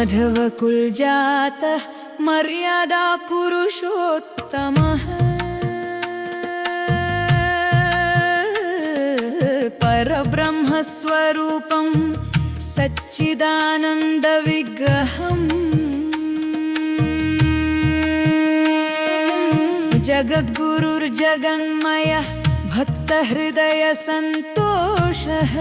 माधव कुलजातः मर्यादा पुरुषोत्तमः परब्रह्मस्वरूपं सच्चिदानन्दविग्रहम् जगद्गुरुर्जगन्मयः भक्तहृदयसन्तोषः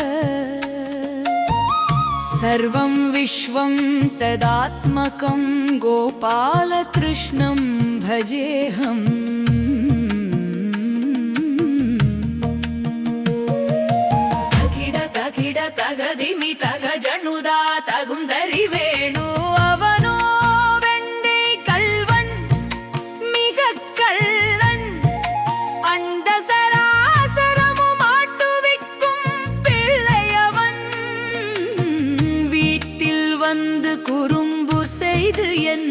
सर्वं विश्वं तदात्मकं गोपालकृष्णं भजेऽहम् तगिड तगिड तगदिमि तग जनुदा तगुंदरि वेणु अवनो वेण्डै कल्वन् मिग कल्लन् अंड सरासरमु माट्टुविक्कुम पिळ्ளையவன் வீட்டில் வந்து குறும்பு செய்து என்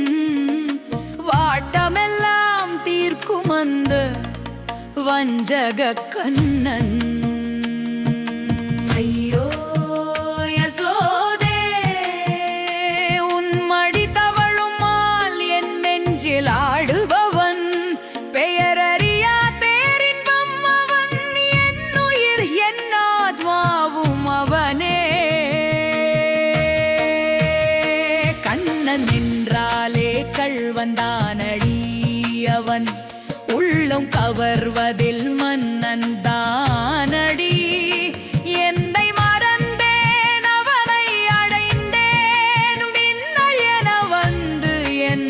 வாட்டமெல்லாம் தீர்க்கும் அந்த வஞ்சக கண்ணன் ஐயோ யசோதே உன் மடி தவழுமால் என் நெஞ்சில் ஆடுபவன் பெயரறியா பேரின்பம் அவன் என்னுயிர் என்னாத்மாவும் அவனே கண்ணன் என்றாலே கள்வந்தானடி அவன் உள்ளம் கவர்வதில் மன்னன் தானடி என்னை மறந்தேன் அவனை அடைந்தேன் மின்னல் என வந்து என்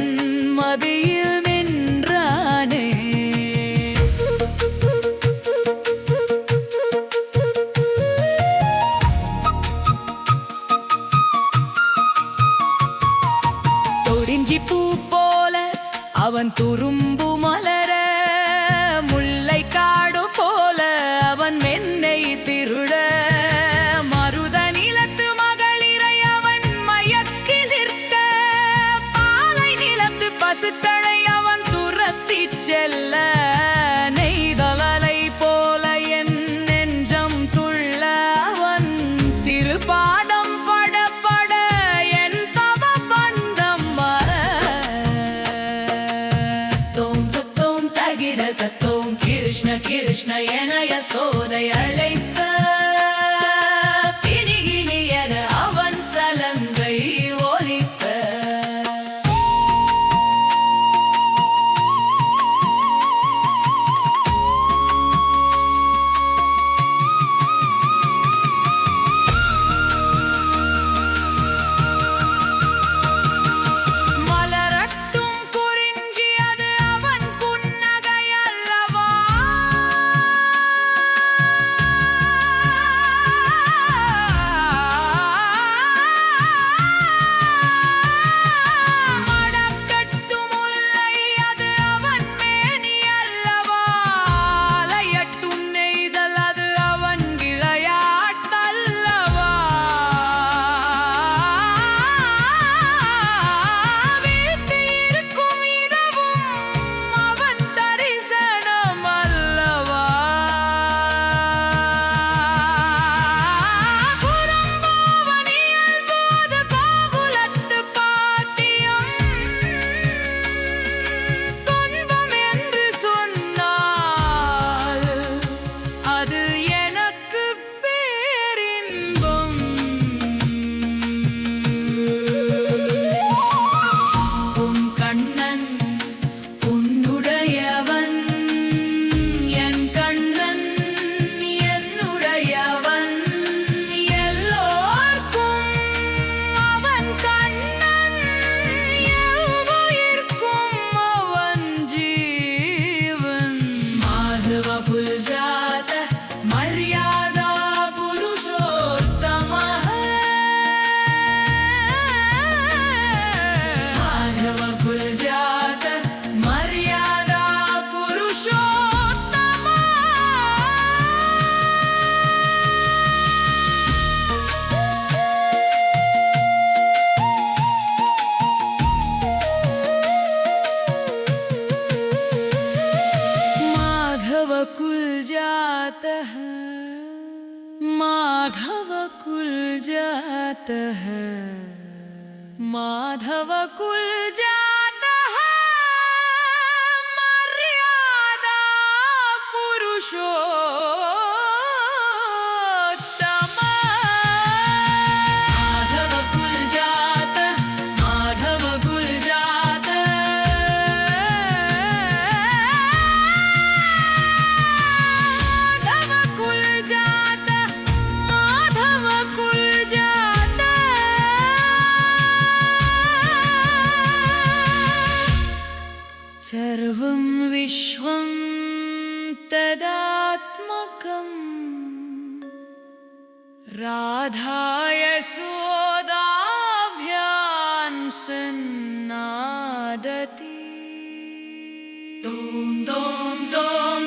மதியில் நின்றானே தொடிஞ்சி பூ போல அவன் துரும்பு மலர முல்லை காடு போல அவன் மென்னை திருட மருத நிலத்து மகளிரை அவன் மயக்கி நிற்க பாலை நிலத்து பசுக்களை அவன் துரத்தி செல்ல நெய்தவலை போல என் நெஞ்சம் துள்ள அவன் சிறு பாடம் பட பட என் தவ பந்தம் வர தோம் தத்தோம் தகிட தத்தோம் கிருஷ்ண கிருஷ்ண என யசோதை அழைப்ப பிடிகினி என அவன் சலங்கை ஒலிப்ப மலரட்டும் குறிஞ்சி அது அவன் புன்னகை அல்லவா மடக்கட்டும் முல்லை அது அவன் மேனி அல்லவா அலையட்டும் நெய்தல் அது அவன் விளையாட்டல்லவா வீழ்த்தியிருக்கும் இரவும் அவன் தரிசனம் அல்லவா புறம்பாவன் இயல்போது கோகுலத்து பாட்டியம் துன்பம் என்று சொன்னால் அது எனக்கு பேரின்பம் உன் கண்ணன் உன்னுடையவன் என் கண்ணன் என்னுடையவன் எல்லோர்க்கும் அவன் கண்ணன் எவ்வுயிர்க்கும் அவன் ஜீவன் மாதவ புல்ஜாத மர்யாதா புருஷோத்தமः மாதவ குலஜாத மர்யாதா புருஷோத்தமः माधव कुलजातः माधव कुलजातः माधव कुल जातः मर्यादा पुरुषोत्तम माधव कुल जात माधव कुल जात माधव कुल जात माधव कुल जात सर्वं विश्वं तदात्मकम् राधाय सोदाभ्यां सन्नादति दों दों दों